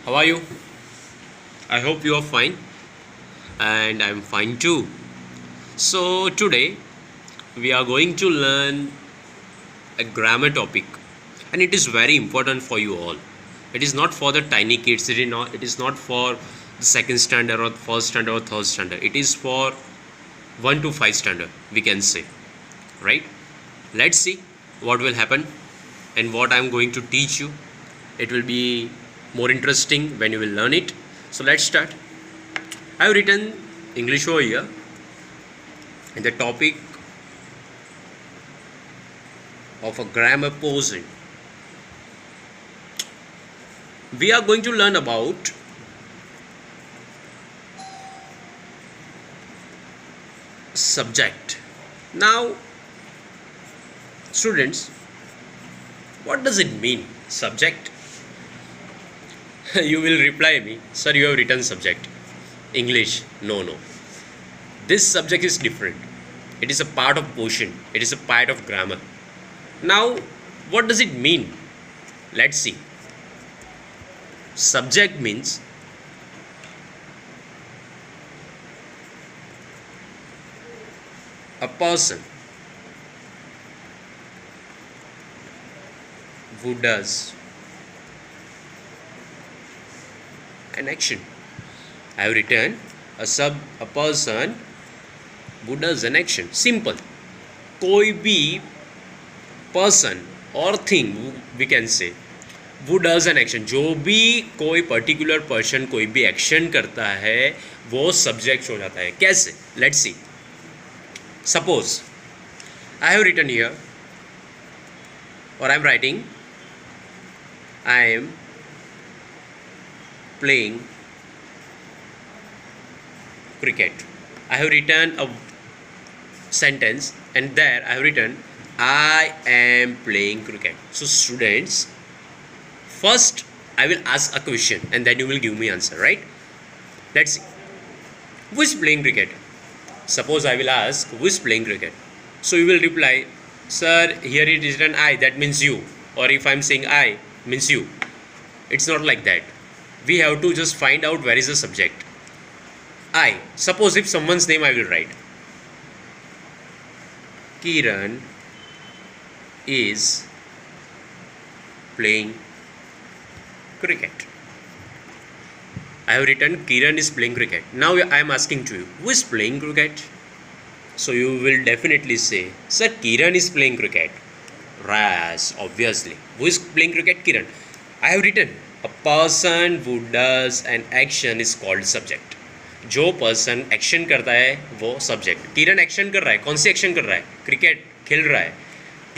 How are you? I hope you are fine, and I'm fine too. So, today we are going to learn a grammar topic, and it is very important for you all. It is not for the tiny kids, it is not for the second standard or first standard or third standard. It is for 1 to 5 standard, we can say, right? Let's see what will happen and what I'm going to teach you. It will be more interesting when you will learn it. So let's start. I have written English over here, and the topic of a grammar portion. We are going to learn about subject. Now, students, what does it mean, subject? You will reply me, sir, you have written subject. English, no. This subject is different. It is a part of portion. It is a part of grammar. Now, what does it mean? Let's see. Subject means a person who does an action. I have written a person who does an action. Simple. कोई भी person or thing we can say who does an action. जो भी कोई particular person कोई भी action करता है वो subject हो जाता है. कैसे? Let's see. Suppose I have written here, or I am writing, I am playing cricket. I have written a sentence, and there I have written I am playing cricket. So students, first I will ask a question and then you will give me answer, right? Let's see. Who is playing cricket? Suppose I will ask, who is playing cricket? So you will reply, sir, here it is written I, that means you. Or if I am saying I, means you. It's not like that. We have to just find out where is the subject. I. Suppose if someone's name I will write. Kiran is playing cricket. I have written Kiran is playing cricket. Now I am asking to you, who is playing cricket? So you will definitely say, sir, Kiran is playing cricket. Yes, obviously. Who is playing cricket? Kiran. I have written, a person who does an action is called subject. जो person action करता है वो subject. किरण action कर रहा है. कौन सी action कर रहा है? क्रिकेट खेल रहा है.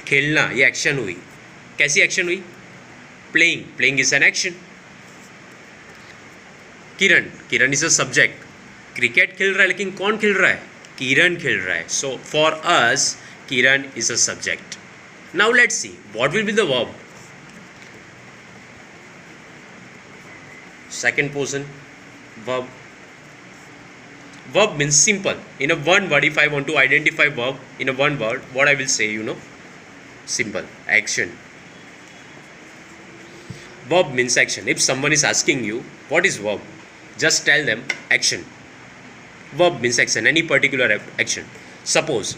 खेलना ये एक्शन हुई. कैसी एक्शन हुई? Playing. Playing is an action. Kiran is a subject. Cricket खेल रहा है, लेकिन कौन खेल रहा है? किरण खेल रहा है. So for us Kiran is a subject. Now let's see what will be the verb. Second person verb. Verb means simple. In a one word, if I want to identify verb in a one word, what I will say, simple. Action. Verb means action. If someone is asking you, what is verb? Just tell them action. Verb means action, any particular action. Suppose,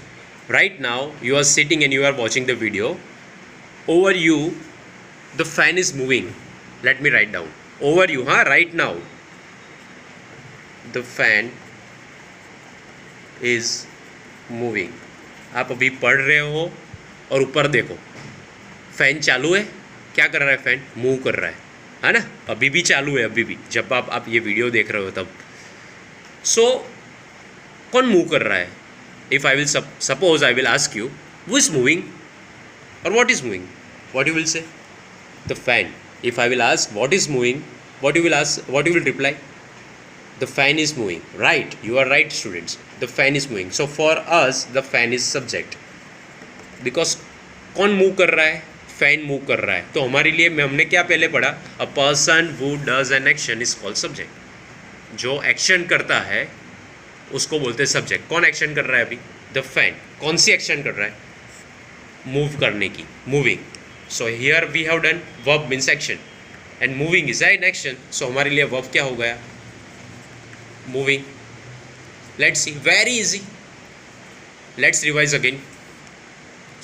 right now, you are sitting and you are watching the video. Over you, the fan is moving. Let me write down. Over you, right now, the fan is moving. आप अभी पढ़ रहे हो और ऊपर देखो, fan चालू है. क्या कर रहा है फैन? मूव कर रहा है ना. अभी भी चालू है, अभी भी, जब आप ये वीडियो देख रहे हो तब. सो कौन मूव कर रहा है? If I will suppose I will ask you, who is moving और what is moving, what you will say? The fan. If I will ask what is moving, what you will reply? The fan is moving. Right, you are right, students. The fan is moving. So for us, the fan is subject. Because कौन move कर रहा है? Fan move कर रहा है. तो हमारे लिए हमने क्या पहले पढ़ा? A person who does an action is called subject. जो एक्शन करता है उसको बोलते हैं सब्जेक्ट. कौन एक्शन कर रहा है अभी? The fan. कौन सी एक्शन कर रहा है? मूव करने की, moving. So here we have done verb means action, and moving is an action. So हमारे लिए वर्ब क्या हो गया? Moving. Let's see, very easy. Let's revise again.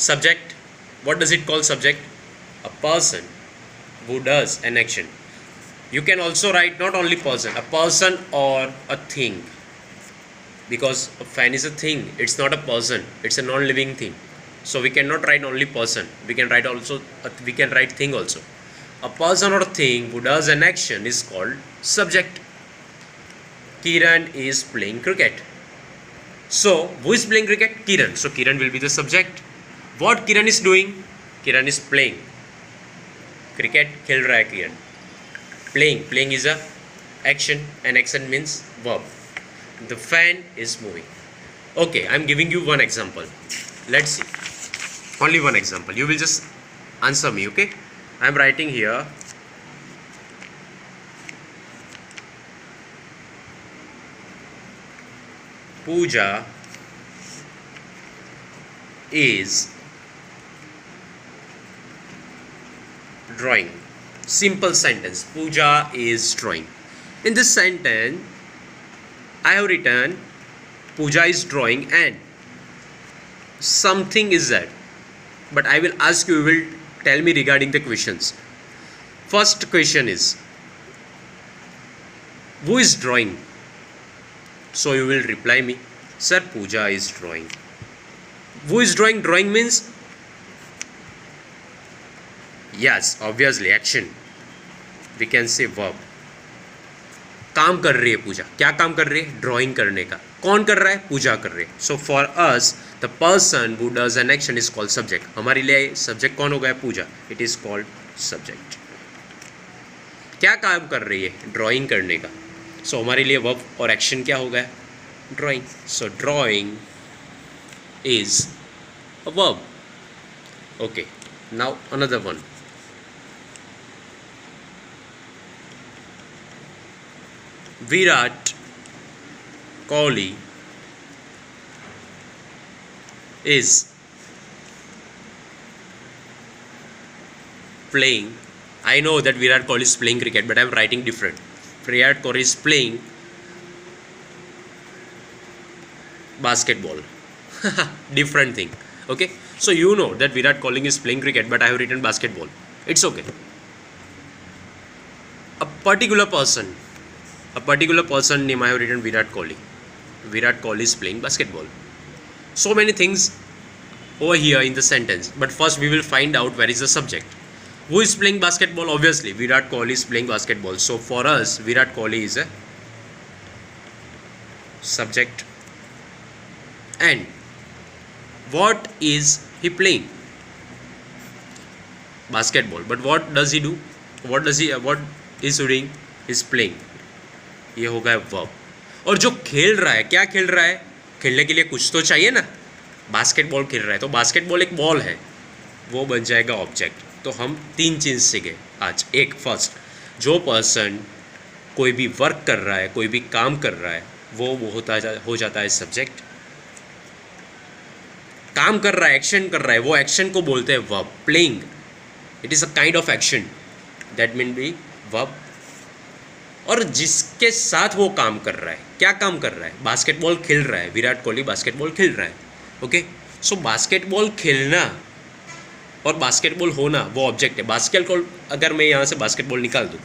Subject, what does it call subject? A person who does an action. You can also write not only person, a person or a thing, because a fan is a thing, it's not a person, it's a non-living thing. So we cannot write only person, we can write also we can write thing also. A person or a thing who does an action is called subject. Kiran is playing cricket. So who is playing cricket? Kiran. So Kiran will be the subject. What Kiran is doing? Kiran is playing cricket. खेल रहा है Kiran. Playing is a action, and action means verb. The fan is moving. Okay, I'm giving you one example. Let's see. Only one example. You will just answer me, okay? I'm writing here. Pooja is drawing. Simple sentence. Pooja is drawing. In this sentence, I have written Pooja is drawing and something is that. But I will ask you will tell me regarding the questions. First question is, who is drawing? So you will reply me, sir, Pooja is drawing. Who is drawing? Drawing means, yes, obviously action. We can say verb. काम कर रही है पूजा. क्या काम कर रही है? Drawing करने का. कौन कर रहा है? पूजा कर रही है. So for us the person who does an action is called subject. हमारे लिए सब्जेक्ट कौन हो गया? Puja. It is called subject. क्या काम कर रही है? ड्राइंग करने का. सो हमारे लिए वर्ब और एक्शन क्या हो गया? Drawing. So drawing is a verb. Okay, now another one. Virat Kohli is playing. I know that Virat Kohli is playing cricket, but I am writing different. Virat Kohli is playing basketball. Different thing. Okay, so you know that Virat Kohli is playing cricket, but I have written basketball. It's okay. A particular person name I have written Virat Kohli. Virat Kohli is playing basketball. So many things over here in the sentence, but first we will find out where is the subject. Who is playing basketball? Obviously Virat Kohli is playing basketball. So for us Virat Kohli is a subject. And what is he playing? Basketball. But what does he do? What is he doing? He's playing. ये हो गया verb. और जो खेल रहा है, क्या खेल रहा है? खेलने के लिए कुछ तो चाहिए ना. बास्केटबॉल खेल रहा है, तो बास्केटबॉल एक बॉल है, वो बन जाएगा ऑब्जेक्ट. तो हम 3 चीज़ सीखे आज. एक, फर्स्ट, जो पर्सन कोई भी वर्क कर रहा है, कोई भी काम कर रहा है, वो हो जाता है सब्जेक्ट. काम कर रहा है, एक्शन कर रहा है, वो एक्शन को बोलते हैं verb. Playing, it is a kind of action, that mean be verb. और जिसके साथ वो काम कर रहा है, क्या काम कर रहा है? बास्केटबॉल खेल रहा है. विराट कोहली बास्केटबॉल खेल रहा है. ओके, सो बास्केटबॉल खेलना और बास्केटबॉल होना वो ऑब्जेक्ट है. बास्केटबॉल, अगर मैं यहाँ से बास्केटबॉल निकाल दूँ,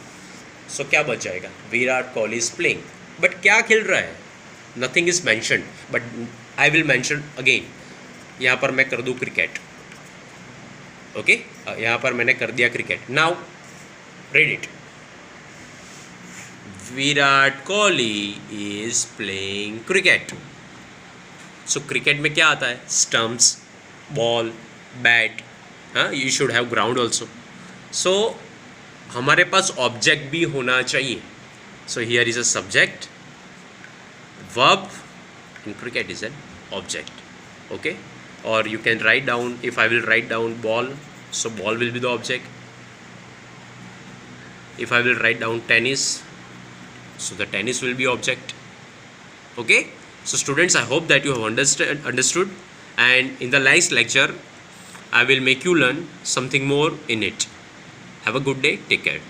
सो क्या बच जाएगा? Virat Kohli is playing. But क्या खेल रहा है? Nothing is mention, but I will mention again. यहाँ पर मैं कर दूँ क्रिकेट. ओके, यहाँ पर मैंने कर दिया cricket. Now read it. Virat Kohli is playing cricket. So cricket में क्या आता है? Stumps, ball, bat. हाँ, you should have ground also. So हमारे पास ऑब्जेक्ट भी होना चाहिए. So here is a subject. Verb in cricket is an object. Okay, और you can write down. If I will write down ball, so ball will be the object. If I will write down tennis, so the tennis will be object. Okay, so students, I hope that you have understood, and in the next lecture I will make you learn something more in it. Have a good day. Take care.